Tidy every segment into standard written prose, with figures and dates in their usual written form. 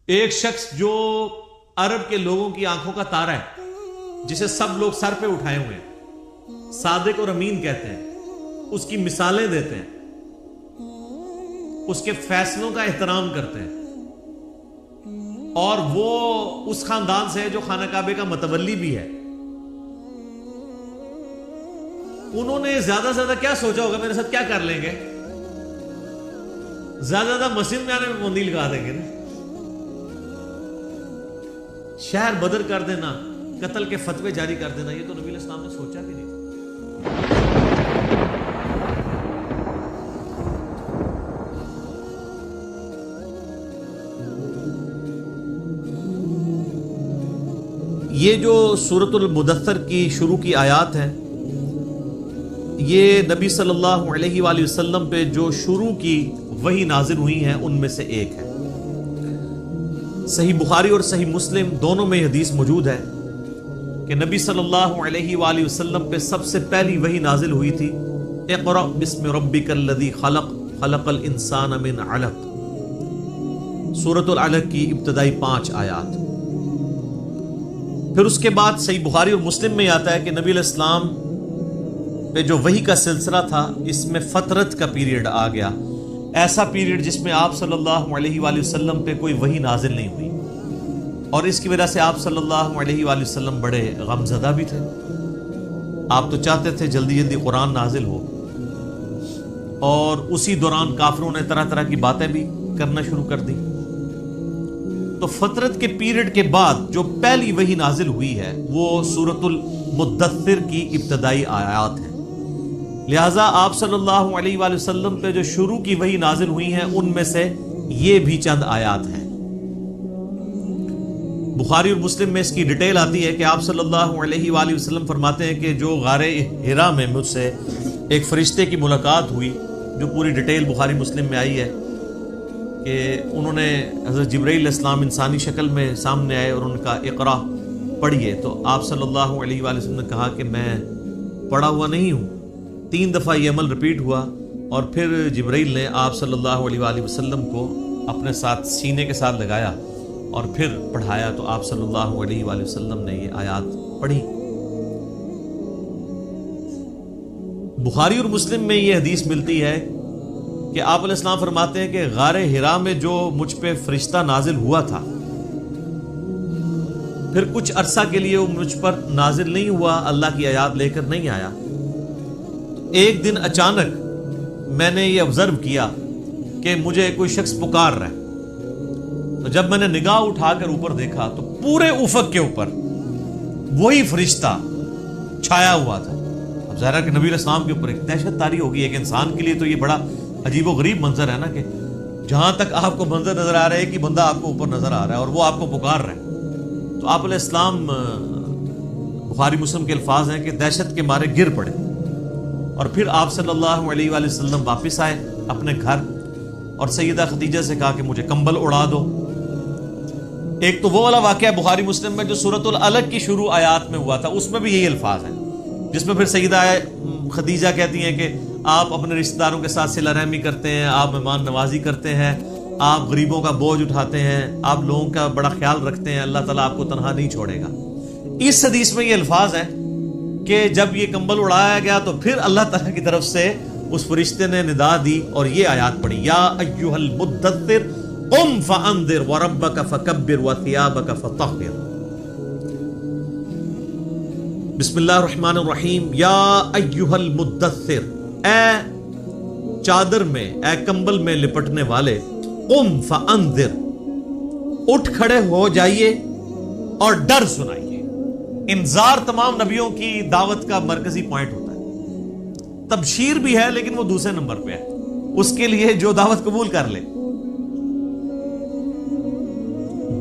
ایک شخص جو عرب کے لوگوں کی آنکھوں کا تارا ہے، جسے سب لوگ سر پہ اٹھائے ہوئے ہیں، صادق اور امین کہتے ہیں، اس کی مثالیں دیتے ہیں، اس کے فیصلوں کا احترام کرتے ہیں، اور وہ اس خاندان سے ہے جو خانہ کعبے کا متولی بھی ہے. انہوں نے زیادہ سے زیادہ کیا سوچا ہوگا میرے ساتھ کیا کر لیں گے؟ زیادہ مسجد میں آنے میں پابندی لگا دیں گے نا، شہر بدر کر دینا، قتل کے فتوے جاری کر دینا. یہ تو نبی علیہ السلام نے سوچا بھی نہیں تھا. یہ جو سورۃ المدثر کی شروع کی آیات ہیں، یہ نبی صلی اللہ علیہ وآلہ وسلم پہ جو شروع کی وحی نازل ہوئی ہیں ان میں سے ایک ہے. صحیح بخاری اور صحیح مسلم دونوں میں یہ حدیث موجود ہے کہ نبی صلی اللہ علیہ وآلہ وسلم پہ سب سے پہلی وحی نازل ہوئی تھی، اقرأ بسم ربک الذی خلق خلق الانسان من علق، سورۃ العلق کی ابتدائی 5 آیات. پھر اس کے بعد صحیح بخاری اور مسلم میں آتا ہے کہ نبی علیہ السلام پہ جو وحی کا سلسلہ تھا اس میں فترت کا پیریڈ آ گیا، ایسا پیریڈ جس میں آپ صلی اللہ علیہ وآلہ وسلم پہ کوئی وحی نازل نہیں ہوئی، اور اس کی وجہ سے آپ صلی اللہ علیہ وآلہ وسلم بڑے غم زدہ بھی تھے. آپ تو چاہتے تھے جلدی جلدی قرآن نازل ہو، اور اسی دوران کافروں نے طرح طرح کی باتیں بھی کرنا شروع کر دی. تو فترت کے پیریڈ کے بعد جو پہلی وحی نازل ہوئی ہے وہ سورۃ المدثر کی ابتدائی آیات ہیں. لہٰذا آپ صلی اللہ علیہ وآلہ وسلم پہ جو شروع کی وحی نازل ہوئی ہیں ان میں سے یہ بھی چند آیات ہیں. بخاری اور مسلم میں اس کی ڈیٹیل آتی ہے کہ آپ صلی اللہ علیہ وآلہ وسلم فرماتے ہیں کہ جو غار حرا میں مجھ سے ایک فرشتے کی ملاقات ہوئی، جو پوری ڈیٹیل بخاری مسلم میں آئی ہے کہ انہوں نے حضرت جبرائیل علیہ السلام انسانی شکل میں سامنے آئے اور ان کا اقرا پڑھیے، تو آپ صلی اللہ علیہ وآلہ وسلم نے کہا کہ میں پڑھا ہوا نہیں ہوں. 3 دفعہ یہ عمل رپیٹ ہوا، اور پھر جبرائیل نے آپ صلی اللہ علیہ وآلہ وسلم کو اپنے ساتھ سینے کے ساتھ لگایا اور پھر پڑھایا، تو آپ صلی اللہ علیہ وآلہ وسلم نے یہ آیات پڑھی. بخاری اور مسلم میں یہ حدیث ملتی ہے کہ آپ علیہ السلام فرماتے ہیں کہ غار حرا میں جو مجھ پہ فرشتہ نازل ہوا تھا، پھر کچھ عرصہ کے لیے وہ مجھ پر نازل نہیں ہوا، اللہ کی آیات لے کر نہیں آیا. ایک دن اچانک میں نے یہ آبزرو کیا کہ مجھے کوئی شخص پکار رہا ہے، تو جب میں نے نگاہ اٹھا کر اوپر دیکھا تو پورے افق کے اوپر وہی فرشتہ چھایا ہوا تھا. اب ظاہر ہے کہ نبی علیہ السلام کے اوپر ایک دہشت طاری ہوگی. ایک انسان کے لیے تو یہ بڑا عجیب و غریب منظر ہے نا، کہ جہاں تک آپ کو منظر نظر آ رہا ہے کہ بندہ آپ کو اوپر نظر آ رہا ہے اور وہ آپ کو پکار رہا ہے. تو آپ علیہ السلام، بخاری مسلم کے الفاظ ہیں کہ دہشت کے مارے گر پڑے، اور پھر آپ صلی اللہ علیہ وآلہ وسلم واپس آئے اپنے گھر اور سیدہ خدیجہ سے کہا کہ مجھے کمبل اڑا دو. ایک تو وہ والا واقعہ بخاری مسلم میں جو سورۃ العلق کی شروع آیات میں ہوا تھا، اس میں بھی یہی الفاظ ہیں، جس میں پھر سیدہ خدیجہ کہتی ہیں کہ آپ اپنے رشتہ داروں کے ساتھ صلہ رحمی کرتے ہیں، آپ مہمان نوازی کرتے ہیں، آپ غریبوں کا بوجھ اٹھاتے ہیں، آپ لوگوں کا بڑا خیال رکھتے ہیں، اللہ تعالیٰ آپ کو تنہا نہیں چھوڑے گا. اس حدیث میں یہ الفاظ ہیں کہ جب یہ کمبل اڑایا گیا تو پھر اللہ تعالیٰ کی طرف سے اس فرشتے نے ندا دی اور یہ آیات پڑھی، یا ایھا المدثر قم فانذر وربک فکبر وثیابک فطہر. بسم اللہ الرحمن الرحیم. یا ایھا المدثر، اے چادر میں، اے کمبل میں لپٹنے والے، قم فانذر، اٹھ کھڑے ہو جائیے اور ڈر سنائیے. انذار تمام نبیوں کی دعوت کا مرکزی پوائنٹ ہوتا ہے. تبشیر بھی ہے لیکن وہ دوسرے نمبر پہ ہے، اس کے لیے جو دعوت قبول کر لے.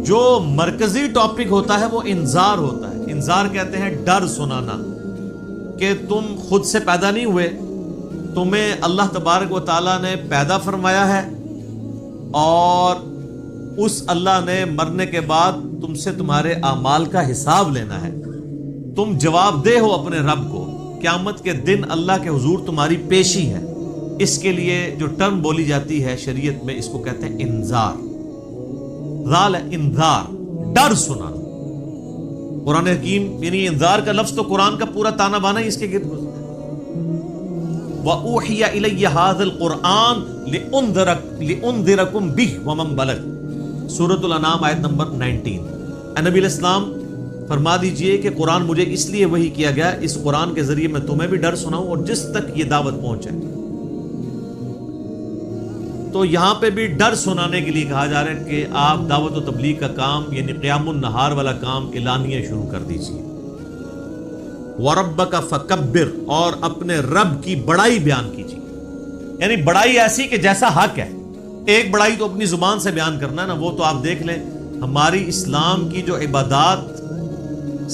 جو مرکزی ٹاپک ہوتا ہے وہ انذار ہوتا ہے. انذار کہتے ہیں ڈر سنانا، کہ تم خود سے پیدا نہیں ہوئے، تمہیں اللہ تبارک و تعالیٰ نے پیدا فرمایا ہے، اور اس اللہ نے مرنے کے بعد تم سے تمہارے اعمال کا حساب لینا ہے. تم جواب دہ ہو اپنے رب کو. قیامت کے دن اللہ کے حضور تمہاری پیشی ہے. اس کے لیے جو ٹرم بولی جاتی ہے شریعت میں، اس کو کہتے ہیں انذار. ذال انذار، ڈر سنانا۔ قرآن حکیم یعنی انذار کا لفظ تو قرآن کا پورا تانا بانا ہی اس کے گرد گزرا ہے۔ وَأُوحِيَ إِلَيَّ هَذَا الْقُرْآنُ لِأُنذِرَكُمْ بِهِ وَمَنْ بَلَغَ، سورۃ الانعام آیت نمبر 19۔ اے نبی علیہ السلام فرما دیجئے کہ قرآن مجھے اس لیے وحی کیا گیا، اس قرآن کے ذریعے میں تمہیں بھی ڈر سناؤں اور جس تک یہ دعوت پہنچے۔ تو یہاں پہ بھی ڈر سنانے کے لیے کہا جا رہا ہے کہ آپ دعوت و تبلیغ کا کام یعنی قیام النہار والا کام اعلانیہ شروع کر دیجیے۔ وَرَبَّكَ فَكَبِّرْ، اور اپنے رب کی بڑائی بیان کیجیے، یعنی بڑائی ایسی کہ جیسا حق ہے۔ ایک بڑائی تو اپنی زبان سے بیان کرنا ہے نا، وہ تو آپ دیکھ لیں ہماری اسلام کی جو عبادات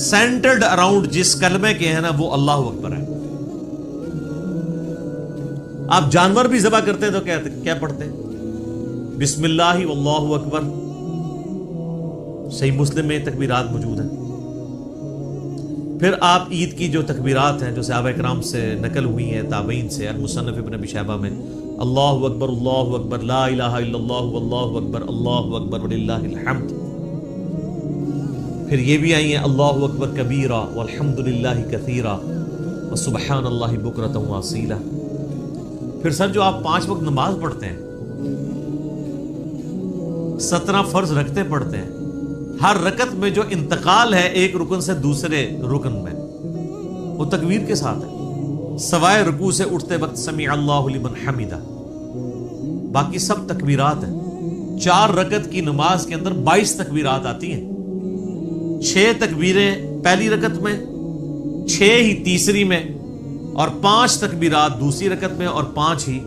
سینٹرڈ اراؤنڈ جس کلمے کے ہیں نا وہ اللہ اکبر ہے۔ آپ جانور بھی ذبح کرتے ہیں تو کیا پڑھتے ہیں؟ بسم اللہ واللہ اکبر۔ صحیح مسلم میں تکبیرات موجود ہیں۔ پھر آپ عید کی جو تکبیرات ہیں جو صحابہ کرام سے نقل ہوئی ہیں، تابعین سے، المصنف ابن ابی شیبہ میں، اللہ اکبر لا الہ الا اللہ واللہ اکبر وللہ الحمد۔ پھر یہ بھی آئی ہیں اللہ اکبر کبیرہ والحمد للہ کثیرہ وسبحان اللہ بکرۃ واصیلہ۔ پھر سر جو آپ 5 وقت نماز پڑھتے ہیں، 17 فرض رکھتے پڑھتے ہیں، ہر رکعت میں جو انتقال ہے ایک رکن سے دوسرے رکن میں وہ تکبیر کے ساتھ ہے، سوائے رکوع سے اٹھتے وقت سمیع اللہ لمن حمدہ، باقی سب تکبیرات ہیں۔ 4 رکعت کی نماز کے اندر 22 تکبیرات آتی ہیں، 6 تکبیریں پہلی رکعت میں، 6 ہی تیسری میں، اور 5 تکبیرات دوسری رکعت میں اور 5 ہی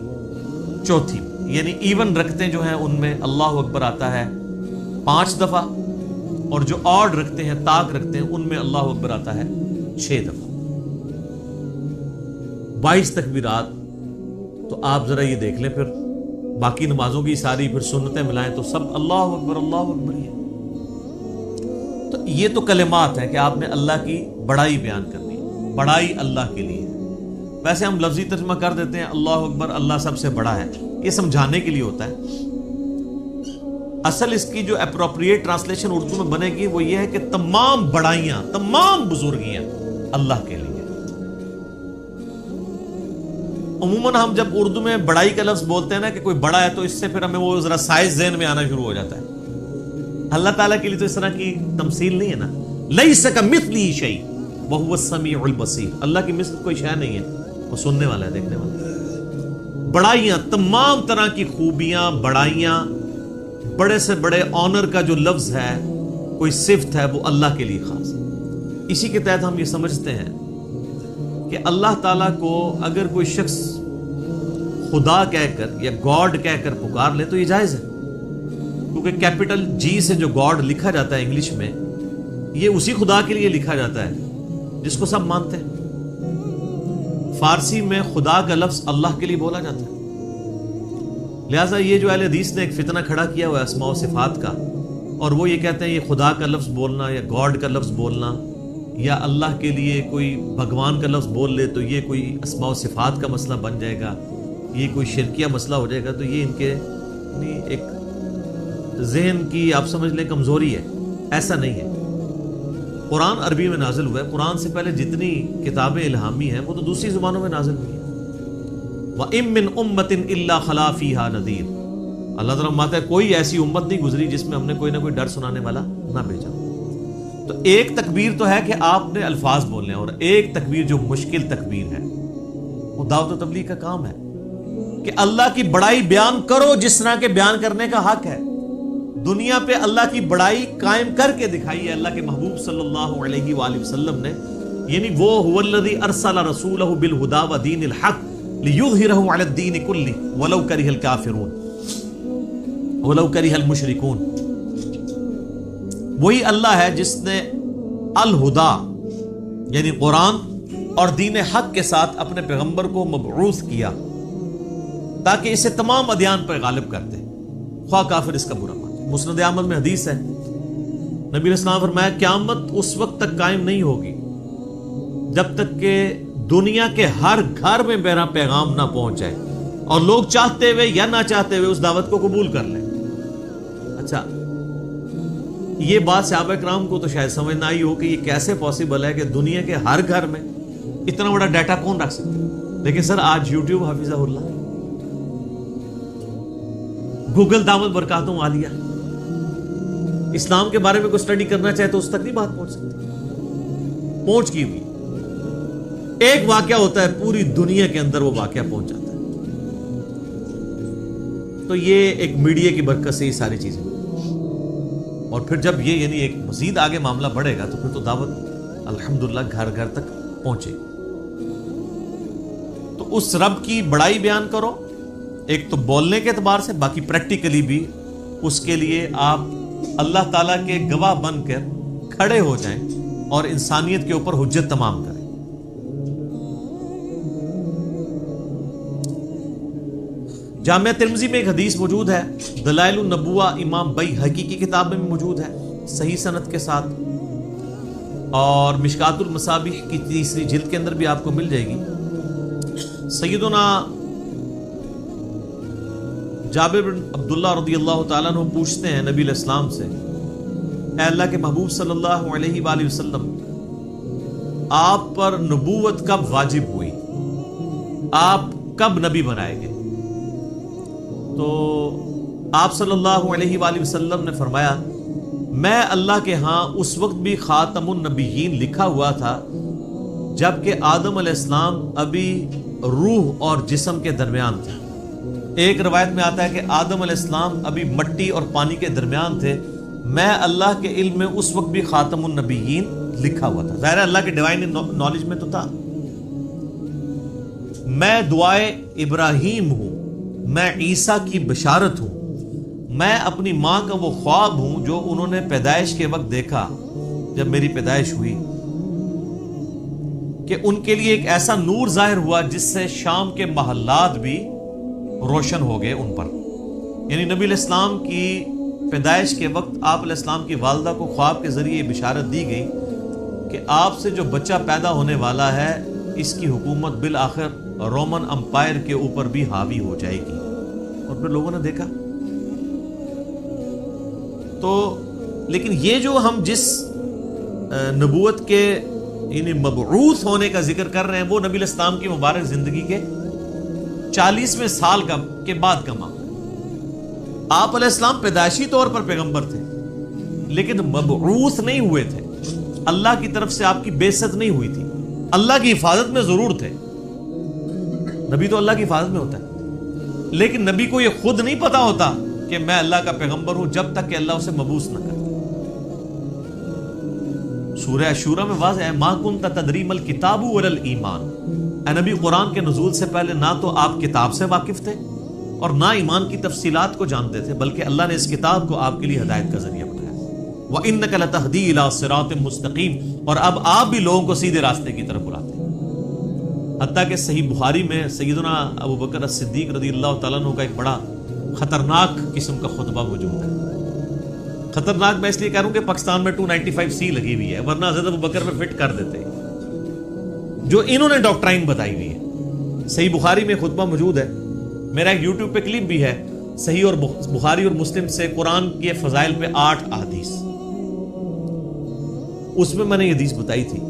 چوتھی میں، یعنی ایون رکھتے جو ہیں ان میں اللہ اکبر آتا ہے 5 دفعہ، اور جو آڈ رکھتے ہیں تاک رکھتے ہیں ان میں اللہ اکبر آتا ہے 6 دفعہ۔ 22 تکبیرات، تو آپ ذرا یہ دیکھ لیں پھر باقی نمازوں کی ساری پھر سنتیں ملائیں تو سب اللہ اکبر ہی ہے۔ تو یہ تو کلمات ہیں کہ آپ نے اللہ کی بڑائی بیان کرنی ہے، بڑائی اللہ کے لیے ہے۔ ویسے ہم لفظی ترجمہ کر دیتے ہیں اللہ اکبر، اللہ سب سے بڑا ہے، یہ سمجھانے کے لیے ہوتا ہے۔ اصل اس کی جو اپروپریٹ ٹرانسلیشن اردو میں بنے گی وہ یہ ہے کہ تمام بڑائیاں، تمام بزرگیاں اللہ کے لیے۔ عموماً ہم جب اردو میں بڑائی کا لفظ بولتے ہیں نا کہ کوئی بڑا ہے تو اس سے پھر ہمیں وہ ذرا سائز ذہن میں آنا شروع ہو جاتا ہے۔ اللہ تعالیٰ کے لیے تو اس طرح کی تمثیل نہیں ہے نا، لیس کمثلہ شیء وہو السمیع البصیر، اللہ کی مثل کوئی شے نہیں ہے، وہ سننے والا ہے، دیکھنے والا ہے۔ بڑائیاں، تمام طرح کی خوبیاں، بڑائیاں، بڑے سے بڑے آنر کا جو لفظ ہے، کوئی صفت ہے، وہ اللہ کے لیے خاص ہے۔ اسی کے تحت ہم یہ سمجھتے ہیں کہ اللہ تعالیٰ کو اگر کوئی شخص خدا کہہ کر یا گاڈ کہہ کر پکار لے تو یہ جائز ہے، کیونکہ کیپٹل جی سے جو گاڈ لکھا جاتا ہے انگلش میں، یہ اسی خدا کے لیے لکھا جاتا ہے جس کو سب مانتے ہیں۔ فارسی میں خدا کا لفظ اللہ کے لیے بولا جاتا ہے، لہٰذا یہ جو اہل حدیث نے ایک فتنہ کھڑا کیا ہوا ہے اسماء و صفات کا، اور وہ یہ کہتے ہیں یہ خدا کا لفظ بولنا یا گاڈ کا لفظ بولنا یا اللہ کے لیے کوئی بھگوان کا لفظ بول لے تو یہ کوئی اسماء و صفات کا مسئلہ بن جائے گا، یہ کوئی شرکیہ مسئلہ ہو جائے گا، تو یہ ان کے ایک ذہن کی آپ سمجھ لیں کمزوری ہے، ایسا نہیں ہے۔ قرآن عربی میں نازل ہوا ہے، قرآن سے پہلے جتنی کتابیں الہامی ہیں وہ تو دوسری زبانوں میں نازل ہوئی ہیں۔ وَإِن مِّنْ أُمَّةٍ إِلَّا خَلَا فِيهَا نَذِيرٌ، اللہ تعالیٰ فرماتا ہے کوئی ایسی امت نہیں گزری جس میں ہم نے کوئی نہ کوئی ڈر سنانے والا نہ بھیجا۔ تو ایک تکبیر تو ہے کہ آپ نے الفاظ بولنے ہیں، اور ایک تکبیر جو مشکل تکبیر ہے وہ دعوت و تبلیغ کا کام ہے کہ اللہ کی بڑائی بیان کرو جس طرح کے بیان کرنے کا حق ہے۔ دنیا پہ اللہ کی بڑائی قائم کر کے دکھائی ہے اللہ کے محبوب صلی اللہ علیہ وآلہ وسلم نے، یعنی وہ هو الذی ارسل رسولہ بالہدی ودین الحق لیظہرہ علی الدین کلہ ولو کرہ الکافرون ولو کرہ المشرکون۔ وہی اللہ ہے جس نے الہدا یعنی قرآن اور دین حق کے ساتھ اپنے پیغمبر کو مبعوث کیا تاکہ اسے تمام ادیان پر غالب کر دے، خواہ کافر اس کا برا مانے۔ مسند احمد میں حدیث ہے، نبی علیہ السلام فرمایا قیامت اس وقت تک قائم نہیں ہوگی جب تک کہ دنیا کے ہر گھر میں میرا پیغام نہ پہنچ جائے اور لوگ چاہتے ہوئے یا نہ چاہتے ہوئے اس دعوت کو قبول کر لیں۔ اچھا، یہ بات صحابہ کرام کو تو شاید سمجھ نہ آئی ہو کہ یہ کیسے پاسبل ہے کہ دنیا کے ہر گھر میں اتنا بڑا ڈیٹا کون رکھ سکتا ہے. لیکن سر آج یوٹیوب حافظہ اللہ، گوگل دامت برکاتوں عالیہ، اسلام کے بارے میں کوئی اسٹڈی کرنا چاہے تو اس تک نہیں بات پہنچ سکتی، پہنچ کی ہوئی. ایک واقعہ ہوتا ہے پوری دنیا کے اندر وہ واقعہ پہنچ جاتا ہے. تو یہ ایک میڈیا کی برکت سے یہ ساری چیزیں، اور پھر جب یہ یعنی ایک مزید آگے معاملہ بڑھے گا تو پھر تو دعوت الحمدللہ گھر گھر تک پہنچے. تو اس رب کی بڑائی بیان کرو، ایک تو بولنے کے اعتبار سے، باقی پریکٹیکلی بھی اس کے لیے آپ اللہ تعالیٰ کے گواہ بن کر کھڑے ہو جائیں اور انسانیت کے اوپر حجت تمام کریں. جامعہ ترمذی میں ایک حدیث موجود ہے، دلائل النبوہ امام بیہقی کی کتاب میں موجود ہے صحیح سند کے ساتھ، اور مشکات المصابیح کی 3 جلد کے اندر بھی آپ کو مل جائے گی. سیدنا جابر بن عبداللہ رضی اللہ تعالیٰ عنہ پوچھتے ہیں نبی علیہ السلام سے، اے اللہ کے محبوب صلی اللہ علیہ وآلہ وسلم، آپ پر نبوت کب واجب ہوئی، آپ کب نبی بنائے گئے؟ تو آپ صلی اللہ علیہ وآلہ وسلم نے فرمایا، میں اللہ کے ہاں اس وقت بھی خاتم النبیین لکھا ہوا تھا جبکہ آدم علیہ السلام ابھی روح اور جسم کے درمیان تھے. ایک روایت میں آتا ہے کہ آدم علیہ السلام ابھی مٹی اور پانی کے درمیان تھے، میں اللہ کے علم میں اس وقت بھی خاتم النبیین لکھا ہوا تھا. ظاہر اللہ کے ڈیوائن نالج میں تو تھا. میں دعائے ابراہیم ہوں، میں عیسیٰ کی بشارت ہوں، میں اپنی ماں کا وہ خواب ہوں جو انہوں نے پیدائش کے وقت دیکھا جب میری پیدائش ہوئی، کہ ان کے لیے ایک ایسا نور ظاہر ہوا جس سے شام کے محلات بھی روشن ہو گئے ان پر. یعنی نبی علیہ السلام کی پیدائش کے وقت آپ علیہ السلام کی والدہ کو خواب کے ذریعے یہ بشارت دی گئی کہ آپ سے جو بچہ پیدا ہونے والا ہے اس کی حکومت بالآخر رومن امپائر کے اوپر بھی حاوی ہو جائے گی. اور پھر لوگوں نے دیکھا. تو لیکن یہ جو ہم جس نبوت کے یعنی مبعوث ہونے کا ذکر کر رہے ہیں وہ نبی علیہ السلام کی مبارک زندگی کے 40ویں سال کے بعد کا معاملہ. آپ علیہ السلام پیدائشی طور پر پیغمبر تھے لیکن مبعوث نہیں ہوئے تھے. اللہ کی طرف سے آپ کی بعثت نہیں ہوئی تھی. اللہ کی حفاظت میں ضرور تھے. نبی تو اللہ کی حفاظت میں ہوتا ہے، لیکن نبی کو یہ خود نہیں پتا ہوتا کہ میں اللہ کا پیغمبر ہوں جب تک کہ اللہ اسے مبعوث نہ کرے. سورہ شورى میں واضح ہے، ما كنت تدری ما الکتاب ولا الایمان. اے نبی، قرآن کے نزول سے پہلے نہ تو آپ کتاب سے واقف تھے اور نہ ایمان کی تفصیلات کو جانتے تھے، بلکہ اللہ نے اس کتاب کو آپ کے لیے ہدایت کا ذریعہ بنایا. وَإِنَّكَ لَتَهْدِي إِلَىٰ صِرَاطٍ مُسْتَقِيمٍ، اور اب آپ بھی لوگوں کو سیدھے راستے کی طرف بلاتے ہیں. حتیٰ کہ صحیح بخاری میں سیدنا ابو بکر الصدیق رضی اللہ تعالیٰ عنہ کا ایک بڑا خطرناک قسم کا خطبہ موجود ہے. خطرناک میں اس لیے کہہ رہا ہوں کہ پاکستان میں 295C لگی ہوئی ہے، ورنہ حضرت ابو بکر میں فٹ کر دیتے جو انہوں نے ڈاکٹرائن بتائی ہوئی ہے. صحیح بخاری میں خطبہ موجود ہے، میرا ایک یوٹیوب پہ کلپ بھی ہے، صحیح اور بخاری اور مسلم سے قرآن کے فضائل پہ 8 احادیث. اس میں میں نے یہ حدیث بتائی تھی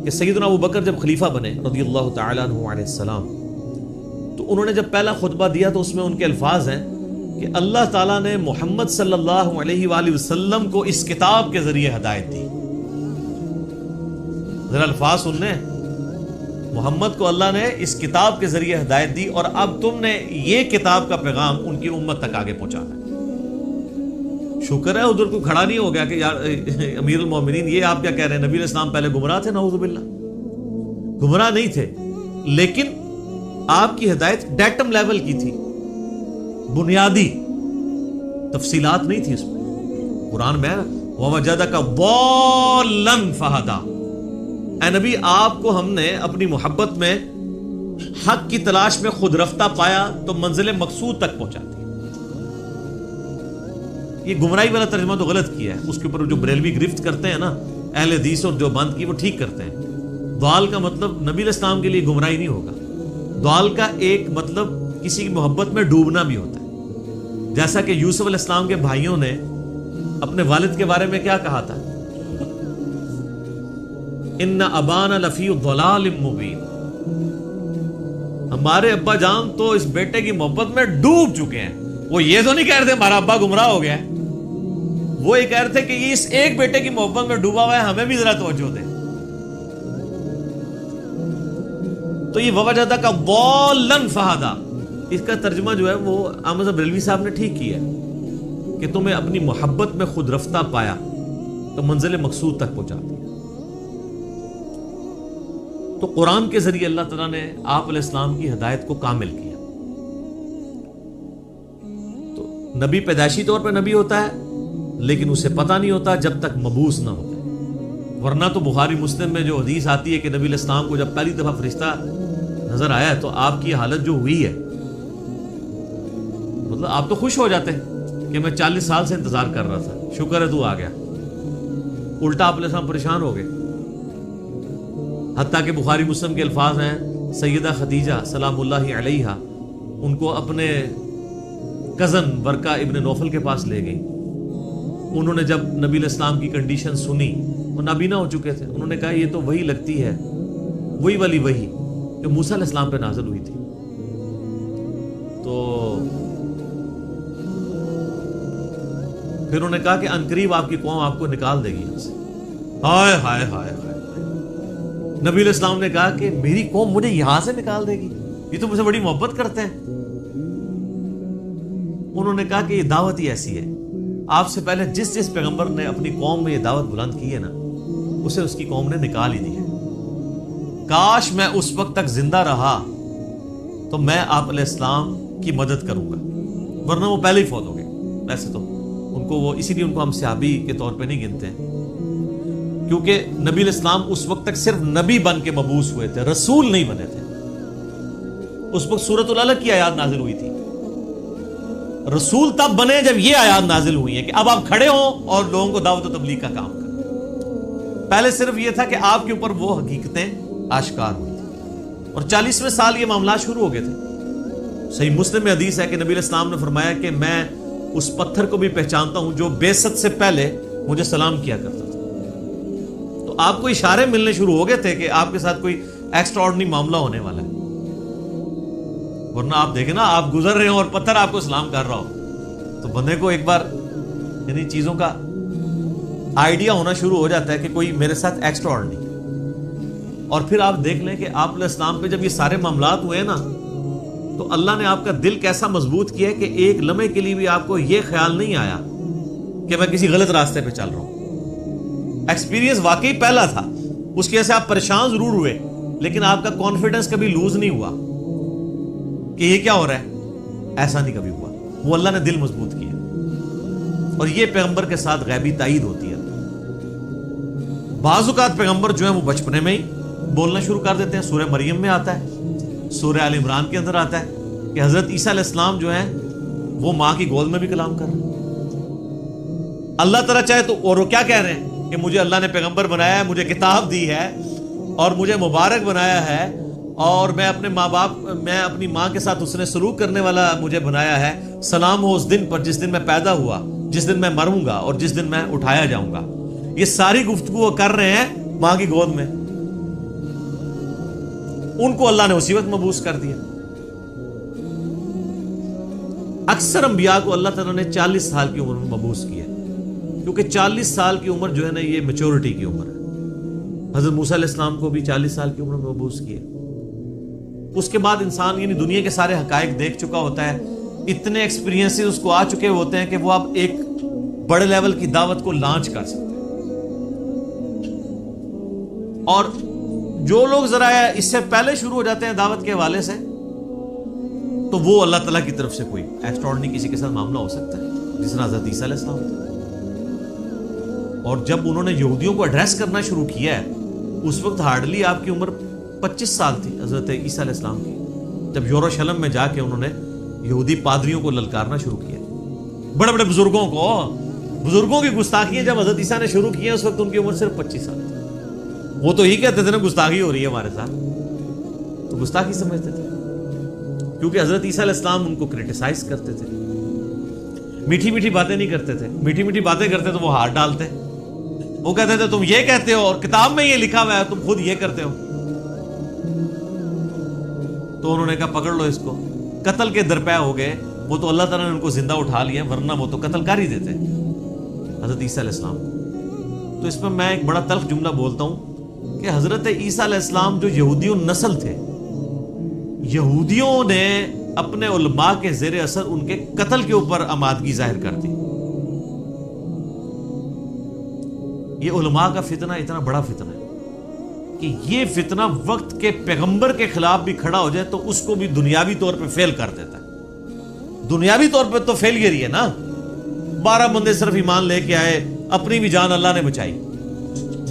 کہ سیدنا ابو بکر جب خلیفہ بنے رضی اللہ تعالیٰ عنہ علیہ السلام، تو انہوں نے جب پہلا خطبہ دیا تو اس میں ان کے الفاظ ہیں کہ اللہ تعالیٰ نے محمد صلی اللہ علیہ وآلہ وسلم کو اس کتاب کے ذریعے ہدایت دی. ذرا الفاظ سننے، محمد کو اللہ نے اس کتاب کے ذریعے ہدایت دی اور اب تم نے یہ کتاب کا پیغام ان کی امت تک آگے پہنچانا ہے. شکر ہے ادھر کوئی کھڑا نہیں ہو گیا کہ یار امیر المومنین یہ آپ کیا کہہ رہے ہیں، نبی علیہ السلام پہلے گمراہ تھے. نعوذ باللہ، گمراہ نہیں تھے، لیکن آپ کی ہدایت ڈیٹم لیول کی تھی، بنیادی تفصیلات نہیں تھی اس میں. قرآن میں وَوَجَدَكَ ضَالًّا فَهَدَىٰ، اے نبی آپ کو ہم نے اپنی محبت میں حق کی تلاش میں خود رفتہ پایا تو منزل مقصود تک پہنچاتی. یہ گمراہی والا ترجمہ تو غلط کیا ہے، اس کے اوپر جو بریلوی گرفت کرتے ہیں نا اہل حدیث اور دیوبند کی، وہ ٹھیک کرتے ہیں. ضال کا مطلب نبی علیہ السلام کے لیے گمراہی نہیں ہوگا. ضال کا ایک مطلب کسی کی محبت میں ڈوبنا بھی ہوتا ہے، جیسا کہ یوسف علیہ السلام کے بھائیوں نے اپنے والد کے بارے میں کیا کہا تھا؟ ان ابانا لفی ضلال مبین، ہمارے ابا جان تو اس بیٹے کی محبت میں ڈوب چکے ہیں. وہ یہ تو نہیں کہہ رہے تھے ہمارا ابا گمراہ ہو گیا ہے، وہ یہ کہہ رہے تھے کہ یہ اس ایک بیٹے کی محبت میں ڈوبا ہوا ہے، ہمیں بھی ذرا توجہ دیں. تو یہ ووجدہ کا ضالن فہدا، اس کا ترجمہ جو ہے وہ احمد بریلوی صاحب نے ٹھیک کیا ہے کہ تمہیں اپنی محبت میں خود رفتہ پایا تو منزل مقصود تک پہنچا دیا. تو قرآن کے ذریعے اللہ تعالیٰ نے آپ علیہ السلام کی ہدایت کو کامل کیا. تو نبی پیدائشی طور پہ نبی ہوتا ہے لیکن اسے پتہ نہیں ہوتا جب تک مبعوث نہ ہوتا. ورنہ تو بخاری مسلم میں جو حدیث آتی ہے کہ نبی علیہ السلام کو جب پہلی دفعہ فرشتہ نظر آیا ہے تو آپ کی حالت جو ہوئی ہے، مطلب آپ تو خوش ہو جاتے ہیں کہ میں 40 سال سے انتظار کر رہا تھا، شکر ہے تو آ گیا. الٹا آپ علیہ السلام پریشان ہو گئے. حتیٰ کہ بخاری مسلم کے الفاظ ہیں، سیدہ خدیجہ سلام اللہ علیہا ان کو اپنے کزن ورقہ ابن نوفل کے پاس لے گئی. انہوں نے جب نبی علیہ السلام کی کنڈیشن سنی، وہ نابینا ہو چکے تھے، انہوں نے کہا یہ تو وہی لگتی ہے، وہی والی وہی جو موسیٰ علیہ السلام پہ نازل ہوئی تھی. تو پھر انہوں نے کہا کہ عنقریب آپ کی قوم آپ کو نکال دے گی یہاں سے. ہائے ہائے ہائے ہائے. نبی علیہ السلام نے کہا کہ میری قوم مجھے یہاں سے نکال دے گی، یہ تو مجھ سے بڑی محبت کرتے ہیں. انہوں نے کہا کہ یہ دعوت ہی ایسی ہے، آپ سے پہلے جس جس پیغمبر نے اپنی قوم میں یہ دعوت بلند کی ہے نا، اسے اس کی قوم نے نکال ہی دی ہے. کاش میں اس وقت تک زندہ رہا تو میں آپ علیہ السلام کی مدد کروں گا، ورنہ وہ پہلے ہی فوت ہو گئے. ویسے تو ان کو وہ اسی لیے ان کو ہم صحابی کے طور پہ نہیں گنتے ہیں، کیونکہ نبی علیہ السلام اس وقت تک صرف نبی بن کے مبعوث ہوئے تھے، رسول نہیں بنے تھے. اس وقت سورۃ العلق کی آیات نازل ہوئی تھی. رسول تب بنے جب یہ آیات نازل ہوئی ہیں کہ اب آپ کھڑے ہوں اور لوگوں کو دعوت و تبلیغ کا کام کریں. پہلے صرف یہ تھا کہ آپ کے اوپر وہ حقیقتیں آشکار ہوئی تھی، اور 40ویں سال یہ معاملات شروع ہو گئے تھے. صحیح مسلم میں حدیث ہے کہ نبی علیہ السلام نے فرمایا کہ میں اس پتھر کو بھی پہچانتا ہوں جو بعثت سے پہلے مجھے سلام کیا کرتا تھا. تو آپ کو اشارے ملنے شروع ہو گئے تھے کہ آپ کے ساتھ کوئی ایکسٹرا آرڈنری معاملہ ہونے والا ہے. ورنہ آپ دیکھیں نا، آپ گزر رہے ہو اور پتھر آپ کو سلام کر رہا ہو تو بندے کو ایک بار یعنی چیزوں کا آئیڈیا ہونا شروع ہو جاتا ہے کہ کوئی میرے ساتھ ایکسٹرا آرڈنری. اور پھر آپ دیکھ لیں کہ آپ علیہ السلام پہ جب یہ سارے معاملات ہوئے نا تو اللہ نے آپ کا دل کیسا مضبوط کیا ہے کہ ایک لمحے کے لیے بھی آپ کو یہ خیال نہیں آیا کہ میں کسی غلط راستے پہ چل رہا ہوں. ایکسپیرینس واقعی پہلا تھا، اس کی وجہ سے آپ پریشان ضرور ہوئے لیکن آپ کا کانفیڈنس کبھی لوز نہیں ہوا کہ یہ کیا ہو رہا ہے. ایسا نہیں کبھی ہوا. وہ اللہ نے دل مضبوط کیا. اور یہ پیغمبر کے ساتھ غیبی تائید ہوتی ہے. بعض اوقات پیغمبر جو ہیں وہ بچپنے میں ہی بولنا شروع کر دیتے ہیں. سورہ مریم میں آتا ہے، سورہ آل عمران کے اندر آتا ہے کہ حضرت عیسیٰ علیہ السلام جو ہیں وہ ماں کی گود میں بھی کلام کر رہے ہیں. اللہ تعالیٰ چاہے تو، اور وہ کیا کہہ رہے ہیں کہ مجھے اللہ نے پیغمبر بنایا ہے، مجھے کتاب دی ہے اور مجھے مبارک بنایا ہے، اور میں اپنے ماں باپ، میں اپنی ماں کے ساتھ اس نے سلوک کرنے والا مجھے بنایا ہے. سلام ہو اس دن پر جس دن میں پیدا ہوا، جس دن میں مروں گا اور جس دن میں اٹھایا جاؤں گا. یہ ساری گفتگو وہ کر رہے ہیں ماں کی گود میں. ان کو اللہ نے اسی وقت مبعوث کر دیا. اکثر انبیاء کو اللہ تعالیٰ نے 40 سال کی عمر میں مبعوث کیا، کیونکہ 40 سال کی عمر جو ہے نا یہ میچورٹی کی عمر ہے. حضرت موسیٰ علیہ السلام کو بھی 40 سال کی عمر میں مبعوث کیا. اس کے بعد انسان یعنی دنیا کے سارے حقائق دیکھ چکا ہوتا ہے، اتنے ایکسپیرینس اس کو آ چکے ہوتے ہیں کہ وہ اب ایک بڑے لیول کی دعوت کو لانچ کر سکتے ہیں. اور جو لوگ ذرا اس سے پہلے شروع ہو جاتے ہیں دعوت کے حوالے سے تو وہ اللہ تعالیٰ کی طرف سے کوئی ایکسٹراڈنری کسی کے ساتھ معاملہ ہو سکتا ہے، جس طرح حضرت عیسیٰ علیہ السلام تھا. اور جب انہوں نے یہودیوں کو ایڈریس کرنا شروع کیا ہے اس وقت ہارڈلی آپ کی عمر 25 سال تھی حضرت عیسیٰ علیہ السلام کی، جب یروشلم میں جا کے انہوں نے یہودی پادریوں کو للکارنا شروع کیا. بڑے بڑے بزرگوں کی گستاخیاں جب حضرت عیسیٰ نے شروع کی ہیں اس وقت ان کی عمر صرف 25 سال تھی. وہ تو ہی کہتے تھے نا گستاخی ہو رہی ہے ہمارے ساتھ، تو گستاخی سمجھتے تھے کیونکہ حضرت عیسیٰ علیہ السلام ان کو کرٹیسائز کرتے تھے. میٹھی میٹھی باتیں نہیں کرتے تھے. میٹھی میٹھی باتیں کرتے تو وہ ہاتھ ڈالتے. وہ کہتے تھے تم یہ کہتے ہو اور کتاب میں یہ لکھا ہوا ہے, تم خود یہ کرتے ہو. تو انہوں نے کہا پکڑ لو اس کو. قتل کے درپے ہو گئے. وہ تو اللہ تعالیٰ نے ان کو زندہ اٹھا لیا, ورنہ وہ تو قتل کر ہی دیتے حضرت عیسیٰ علیہ السلام. تو اس میں میں ایک بڑا تلخ جملہ بولتا ہوں کہ حضرت عیسیٰ علیہ السلام جو یہودیوں نسل تھے, یہودیوں نے اپنے علماء کے زیر اثر ان کے قتل کے اوپر آمادگی ظاہر کر دی. یہ علماء کا فتنہ اتنا بڑا فتنہ ہے کہ یہ فتنہ وقت کے پیغمبر کے خلاف بھی کھڑا ہو جائے تو اس کو بھی دنیاوی طور پہ فیل کر دیتا ہے. دنیاوی طور پہ تو فیلئر ہی ہے نا. 12 بندے صرف ایمان لے کے آئے, اپنی بھی جان اللہ نے بچائی.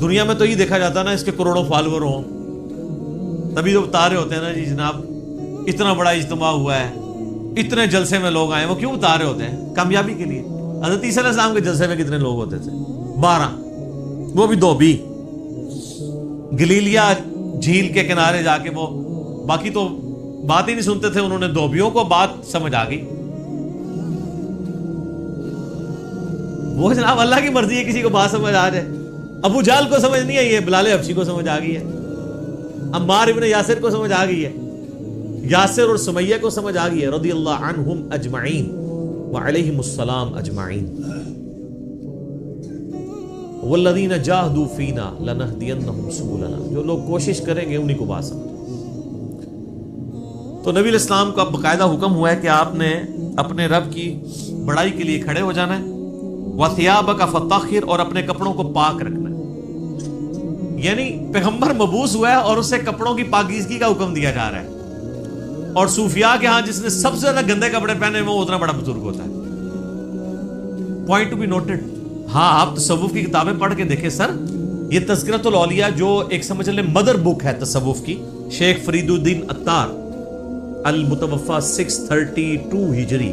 دنیا میں تو یہ دیکھا جاتا نا اس کے کروڑوں فالوور ہوں, تبھی تو بتا رہے ہوتے ہیں نا جی جناب اتنا بڑا اجتماع ہوا ہے, اتنے جلسے میں لوگ آئے. وہ کیوں بتا رہے ہوتے ہیں؟ کامیابی کے لیے. حضرت عیسیٰ علیہ السلام کے جلسے میں کتنے لوگ ہوتے تھے؟ 12, وہ بھی 2 بھی گلیلیا جھیل کے کنارے جا کے. وہ باقی تو بات ہی نہیں سنتے تھے. انہوں نے 2 بیوں کو بات سمجھ آ گئی. وہ جناب اللہ کی مرضی ہے کسی کو بات سمجھ آ جائے. ابو جہل کو سمجھ نہیں آئی ہے, بلال حبشی کو سمجھ آ گئی ہے, عمار ابن یاسر کو سمجھ آ گئی ہے, یاسر اور سمیہ کو سمجھ آ گئی ہے, رضی اللہ عنہم اجمعین وعلیہم السلام اجمعین. والذین جاہدوا فینا لنہدینہم سبلنا, جو لوگ کوشش کریں گے انہی کو بات سمجھ. تو نبی علیہ السلام کا باقاعدہ حکم ہوا ہے کہ آپ نے اپنے رب کی بڑائی کے لیے کھڑے ہو جانا ہے. وَثِيَابَكَ فَطَهِّرْ, اور اپنے کپڑوں کو پاک رکھنا ہے. یعنی پیغمبر مبعوث ہوا ہے اور اسے کپڑوں کی پاکیزگی کا حکم دیا جا رہا ہے. اور صوفیاء کے ہاں جس نے سب سے زیادہ گندے کپڑے پہنے وہ اتنا بڑا بزرگ ہوتا ہے. Point to be noted. ہاں آپ تصوف کی کتابیں پڑھ کے دیکھیں سر, یہ تذکرۃ الاولیاء جو ایک سمجھ لیں مدر بک ہے تصوف کی, شیخ فرید الدین عطار المتوفا 632 ہجری,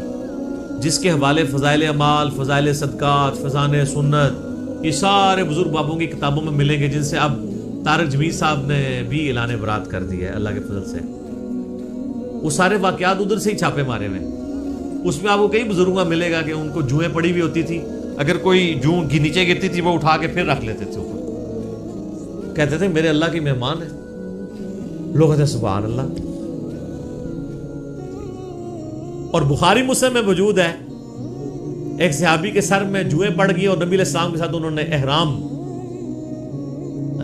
جس کے حوالے فضائل اعمال, فضائل صدقات, فضائل سنت, یہ سارے بزرگ بابوں کی کتابوں میں ملیں گے, جن سے اب طارق جمیل صاحب نے بھی اعلان برات کر دیا ہے اللہ کے فضل سے. وہ سارے واقعات ادھر سے ہی چھاپے مارے ہوئے. اس میں آپ کو کئی بزرگوں کا ملے گا کہ ان کو جوئیں پڑی ہوئی ہوتی تھی, اگر کوئی جوں نیچے گرتی تھی وہ اٹھا کے پھر رکھ لیتے تھے اوپر, کہتے تھے میرے اللہ کی مہمان ہے. لوگ کہتے ہیں سبحان اللہ. اور بخاری مسلم میں موجود ہے ایک صحابی کے سر میں جوئیں پڑ گئی اور نبی علیہ السلام کے ساتھ انہوں نے احرام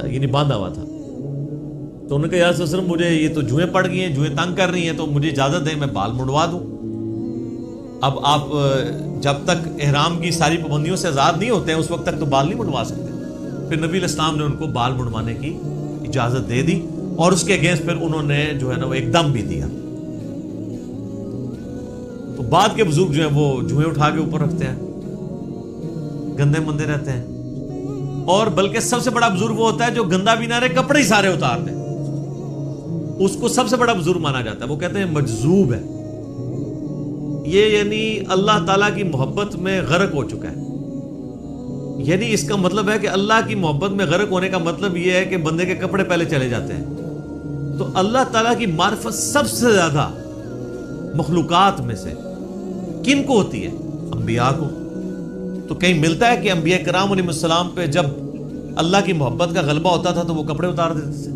یعنی باندھا ہوا تھا. تو انہوں نے کہا یا رسول اللہ مجھے یہ تو جوئیں پڑ گئی ہیں, جوئیں تنگ کر رہی ہیں, تو مجھے اجازت دیں میں بال منڈوا دوں. اب آپ جب تک احرام کی ساری پابندیوں سے آزاد نہیں ہوتے ہیں اس وقت تک تو بال نہیں منڈوا سکتے. پھر نبی علیہ السلام نے ان کو بال منڈوانے کی اجازت دے دی اور اس کے اگینسٹ پھر انہوں نے جو ہے نا وہ ایک دم بھی دیا. تو بعد کے بزرگ جو ہیں وہ جوئیں اٹھا کے اوپر رکھتے ہیں, گندے مندے رہتے ہیں. اور بلکہ سب سے بڑا بزرگ وہ ہوتا ہے جو گندا بھی نہ رہے, کپڑے ہی سارے اتار دے, اس کو سب سے بڑا بزرگ مانا جاتا ہے. وہ کہتے ہیں مجذوب ہے یہ, یعنی اللہ تعالیٰ کی محبت میں غرق ہو چکا ہے. یعنی اس کا مطلب ہے کہ اللہ کی محبت میں غرق ہونے کا مطلب یہ ہے کہ بندے کے کپڑے پہلے چلے جاتے ہیں. تو اللہ تعالیٰ کی معرفت سب سے زیادہ مخلوقات میں سے کن کو ہوتی ہے؟ انبیاء کو. تو کہیں ملتا ہے کہ انبیاء کرام علیہ السلام پہ جب اللہ کی محبت کا غلبہ ہوتا تھا تو وہ کپڑے اتار دیتے تھے؟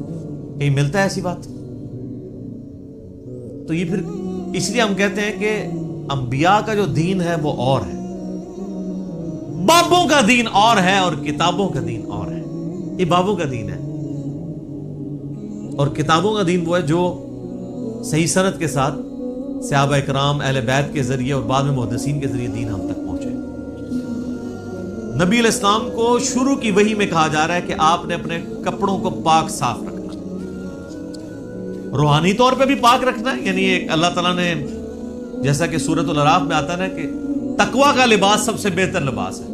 کہیں ملتا ہے ایسی بات؟ تو یہ پھر اس لیے ہم کہتے ہیں کہ انبیاء کا جو دین ہے وہ اور ہے, بابوں کا دین اور ہے اور کتابوں کا دین اور ہے. یہ بابوں کا دین ہے اور کتابوں کا دین وہ ہے جو صحیح سند کے ساتھ صحابہ اکرام اہل بیت کے ذریعے اور بعد میں محدثین کے ذریعے دین ہم تک پہنچے. نبی علیہ السلام کو شروع کی وحی میں کہا جا رہا ہے کہ آپ نے اپنے کپڑوں کو پاک صاف رکھنا, روحانی طور پہ بھی پاک رکھنا ہے. یعنی ایک اللہ تعالیٰ نے جیسا کہ سورۃ الاعراف میں آتا ہے کہ تقویٰ کا لباس سب سے بہتر لباس ہے.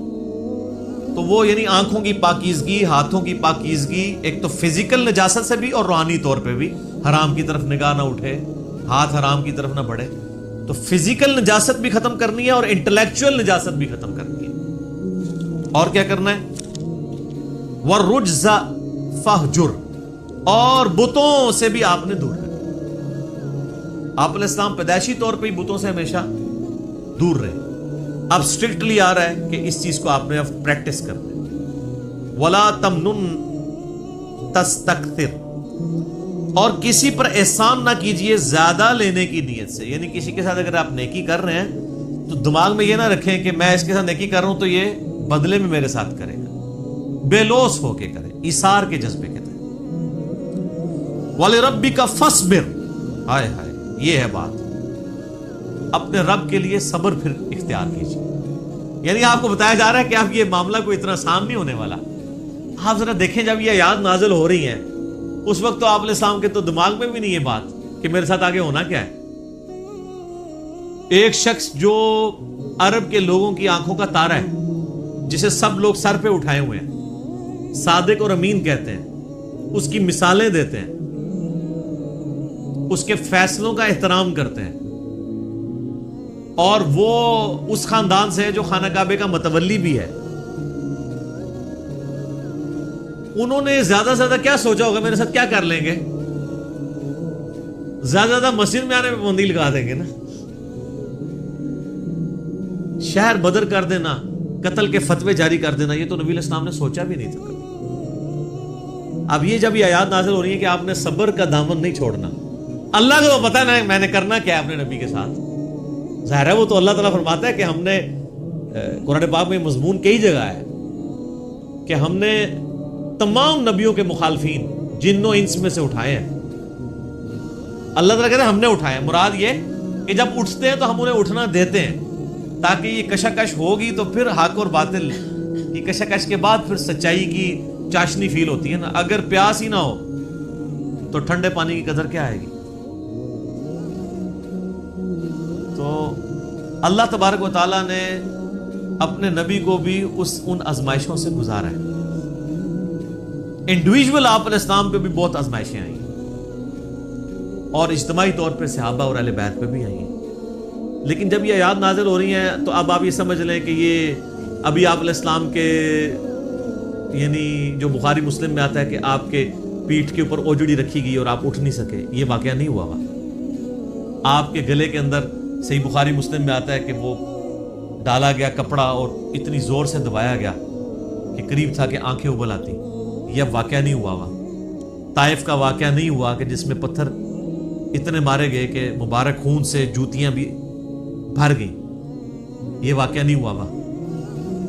تو وہ یعنی آنکھوں کی پاکیزگی, ہاتھوں کی پاکیزگی, ایک تو فزیکل نجاست سے بھی اور روحانی طور پہ بھی, حرام کی طرف نگاہ نہ اٹھے, ہاتھ حرام کی طرف نہ بڑھے. تو فزیکل نجاست بھی ختم کرنی ہے اور انٹلیکچوئل نجاست بھی ختم کرنی ہے. اور کیا کرنا ہے؟ وَالرُّجْزَ فَاهْجُرْ, اور بتوں سے بھی آپ نے دور رہنا. آپ علیہ السلام پیدائشی طور پہ ہی بتوں سے ہمیشہ دور رہے. اب اسٹرکٹلی آ رہا ہے کہ اس چیز کو آپ نے اب پریکٹس کرنا ہے. وَلَا تَمْنُن تَسْتَكْثِرْ، اور کسی پر احسان نہ کیجئے زیادہ لینے کی نیت سے. یعنی کسی کے ساتھ اگر آپ نیکی کر رہے ہیں تو دماغ میں یہ نہ رکھیں کہ میں اس کے ساتھ نیکی کر رہا ہوں تو یہ بدلے میں میرے ساتھ کرے گا. بے لوث ہو کے کریں، ایثار کے جذبے کے تحت. وَلِرَبِّكَ فَاصْبِرْ، ہائے ہائے یہ ہے بات. اپنے رب کے لیے صبر پھر اختیار کیجیے. یعنی آپ کو بتایا جا رہا ہے کہ آپ یہ معاملہ کوئی اتنا آسان نہیں ہونے والا. آپ ذرا دیکھیں جب یہ آیات نازل ہو رہی ہیں اس وقت تو آپ علیہ السلام کے تو دماغ میں بھی نہیں یہ بات کہ میرے ساتھ آگے ہونا کیا ہے. ایک شخص جو عرب کے لوگوں کی آنکھوں کا تارا ہے، جسے سب لوگ سر پہ اٹھائے ہوئے ہیں، صادق اور امین کہتے ہیں، اس کی مثالیں دیتے ہیں، اس کے فیصلوں کا احترام کرتے ہیں، اور وہ اس خاندان سے ہے جو خانہ کعبے کا متولی بھی ہے. انہوں نے زیادہ سے زیادہ کیا سوچا ہوگا میرے ساتھ کیا کر لیں گے؟ زیادہ سے زیادہ مسجد میں آنے میں پابندی لگا دیں گے نا، شہر بدر کر دینا، قتل کے فتوے جاری کر دینا. یہ تو نبی علیہ السلام نے سوچا بھی نہیں تھا کبھی. اب یہ جب یہ آیات نازل ہو رہی ہے کہ آپ نے صبر کا دامن نہیں چھوڑنا. اللہ کو پتہ ہے نا میں نے کرنا کیا ہے اپنے نبی کے ساتھ. ظاہر ہے وہ تو اللہ تعالیٰ فرماتا ہے کہ ہم نے قرآن پاک میں مضمون کئی جگہ ہے کہ ہم نے تمام نبیوں کے مخالفین جن و انس میں سے اٹھائے ہیں. اللہ تعالیٰ کہتے ہیں ہم نے اٹھائے ہیں. مراد یہ کہ جب اٹھتے ہیں تو ہم انہیں اٹھنا دیتے ہیں تاکہ یہ کشاکش ہوگی تو پھر حق اور باطل کی کشاکش کے بعد پھر سچائی کی چاشنی فیل ہوتی ہے نا. اگر پیاس ہی نہ ہو تو ٹھنڈے پانی کی قدر کیا آئے گی؟ تو اللہ تبارک و تعالیٰ نے اپنے نبی کو بھی ان آزمائشوں سے گزارا ہے. انڈیویجول آپ علیہ السلام پہ بھی بہت آزمائشیں آئیں اور اجتماعی طور پہ صحابہ اور اہل بیت پہ بھی آئی ہیں. لیکن جب یہ آیات نازل ہو رہی ہیں تو اب آپ یہ سمجھ لیں کہ یہ ابھی آپ علیہ السلام کے یعنی جو بخاری مسلم میں آتا ہے کہ آپ کے پیٹھ کے اوپر اوجڑی رکھی گئی اور آپ اٹھ نہیں سکے، یہ واقعہ نہیں ہوا. آپ کے گلے کے اندر صحیح بخاری مسلم میں آتا ہے کہ وہ ڈالا گیا کپڑا اور اتنی زور سے دبایا گیا کہ قریب تھا کہ آنکھیں ابل آتی. یہ واقعہ نہیں ہوا. طائف کا واقعہ نہیں ہوا کہ جس میں پتھر اتنے مارے گئے کہ مبارک خون سے جوتیاں بھی بھر گئیں. یہ واقعہ نہیں ہوا.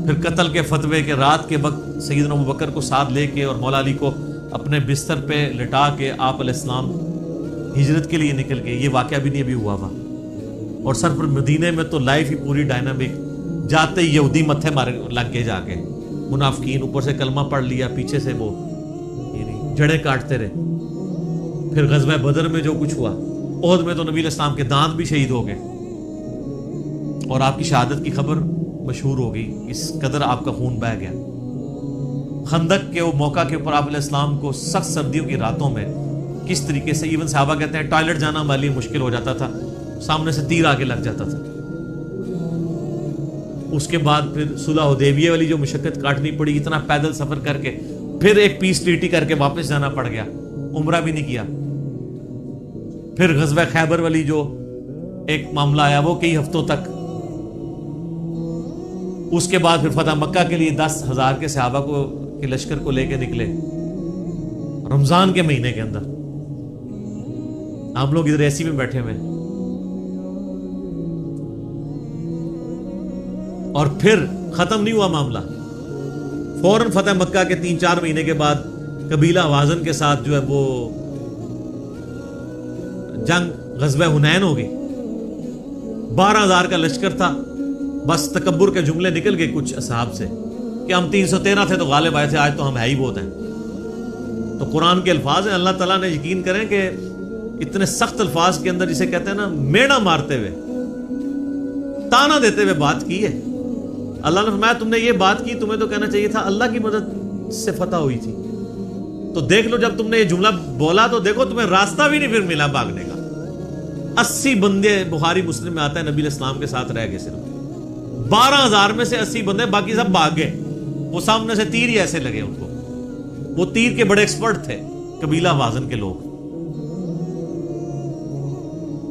پھر قتل کے فتوے کے رات کے وقت سیدنا ابوبکر کو ساتھ لے کے اور مولا علی کو اپنے بستر پہ لٹا کے آپ علیہ السلام ہجرت کے لیے نکل گئے. یہ واقعہ بھی نہیں ابھی ہوا. اور سر پر مدینے میں تو لائف ہی پوری ڈائنامک. جاتے ہی یہودی متھے مارے لگ گئے، جا کے منافقین اوپر سے کلمہ پڑھ لیا، پیچھے سے وہ جڑیں کاٹتے رہے. پھر غزوہ بدر میں جو کچھ ہوا، احد میں تو نبی علیہ السلام کے دانت بھی شہید ہو گئے اور آپ کی شہادت کی خبر مشہور ہو گئی. اس قدر آپ کا خون بہہ گیا. خندق کے وہ موقع کے اوپر آپ علیہ السلام کو سخت سردیوں کی راتوں میں کس طریقے سے ایون صحابہ کہتے ہیں ٹوائلٹ جانا ہمارے لیے مشکل ہو جاتا تھا، سامنے سے تیر آگے لگ جاتا تھا. اس کے بعد پھر صلح حدیبیہ والی جو مشقت کاٹنی پڑی، اتنا پیدل سفر کر کے، پھر ایک پیس ٹریٹی کر کے واپس جانا پڑ گیا، عمرہ بھی نہیں کیا. پھر غزوہ خیبر والی جو ایک معاملہ آیا وہ کئی ہفتوں تک. اس کے بعد پھر فتح مکہ کے لیے 10,000 کے صحابہ کے لشکر کو لے کے نکلے رمضان کے مہینے کے اندر. ہم لوگ ادھر ایسی میں بیٹھے ہوئے. اور پھر ختم نہیں ہوا معاملہ. فوراً فتح مکہ کے 3-4 مہینے کے بعد قبیلہ حوازن کے ساتھ جو ہے وہ جنگ غزوہ حنین ہو گئی. 12,000 کا لشکر تھا. بس تکبر کے جملے نکل گئے کچھ اصحاب سے کہ ہم 313 تھے تو غالب آئے تھے، آج تو ہم ہے ہی بہت ہیں. تو قرآن کے الفاظ ہیں. اللہ تعالیٰ نے یقین کریں کہ اتنے سخت الفاظ کے اندر جسے کہتے ہیں نا میڑا مارتے ہوئے، تانا دیتے ہوئے بات کی ہے. اللہ نے فرمایا تم نے یہ بات کی، تمہیں تو کہنا چاہیے تھا اللہ کی مدد سے فتح ہوئی تھی. تو دیکھ لو جب تم نے یہ جملہ بولا تو دیکھو تمہیں راستہ بھی نہیں پھر ملا بھاگنے کا. 80 بندے بخاری مسلم میں آتا ہے نبی علیہ السلام کے ساتھ رہ گئے. صرف 12,000 میں سے 80 بندے، باقی سب بھاگ گئے. وہ سامنے سے تیر ہی ایسے لگے ان کو. وہ تیر کے بڑے ایکسپرٹ تھے قبیلہ وازن کے لوگ.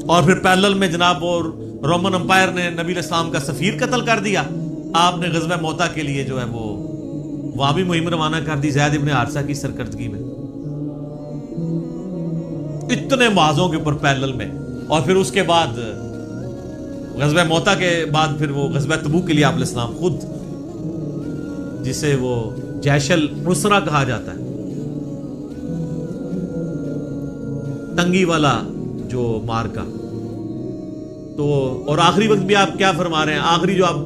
اور پھر پیرلل میں جناب اور رومن امپائر نے نبی علیہ السلام کا سفیر قتل کر دیا، آپ نے غزوہ موتا کے لیے جو ہے وہ وہاں بھی مہم روانہ کر دی زید ابن حارثہ کی سرکردگی میں، اتنے معاذوں کے اوپر پیرلل میں. اور پھر اس کے بعد غزوہ موتا کے بعد پھر وہ غزوہ تبوک کے لیے آپ علیہ السلام خود، جسے وہ جیش العسرہ کہا جاتا ہے، تنگی والا جو مارکا. تو اور آخری وقت بھی آپ کیا فرما رہے ہیں، آخری جو آپ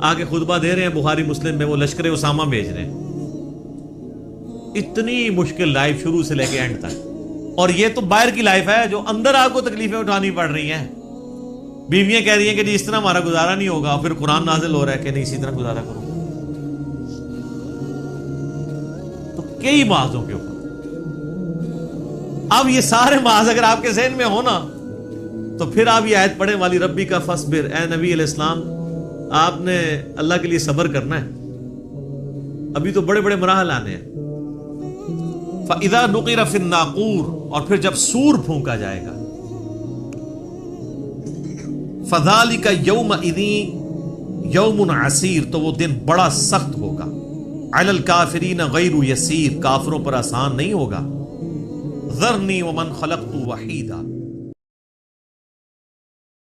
آگے خطبہ دے رہے ہیں بخاری مسلم میں، وہ لشکر اسامہ بھیج رہے ہیں. اتنی مشکل لائف شروع سے لے کے اینڈ تک. اور یہ تو باہر کی لائف ہے، جو اندر آپ کو تکلیفیں اٹھانی پڑ رہی ہیں. بیویاں کہہ رہی ہیں کہ جی اس طرح ہمارا گزارا نہیں ہوگا، پھر قرآن نازل ہو رہا ہے کہ نہیں اسی طرح گزارا کرو. تو کئی معاذوں کے اوپر. اب یہ سارے معاذ اگر آپ کے ذہن میں ہو نا، تو پھر آپ یہ آیت پڑھیں والی ربی کا فصبر، اے نبی علیہ السلام آپ نے اللہ کے لیے صبر کرنا ہے. ابھی تو بڑے بڑے مراحل آنے ہیں. فَإِذَا نُقِرَ فِي النَّاقُورِ، اور پھر جب سور پھونکا جائے گا، فَذَلِكَ يَوْمَئِذٍ يَوْمٌ عَسِيرٌ، تو وہ دن بڑا سخت ہوگا. عَلَى الْكَافِرِينَ غَيْرُ يَسِيرٌ، کافروں پر آسان نہیں ہوگا. ذَرْنِي وَمَنْ خَلَقْتُ وَحِيدًا،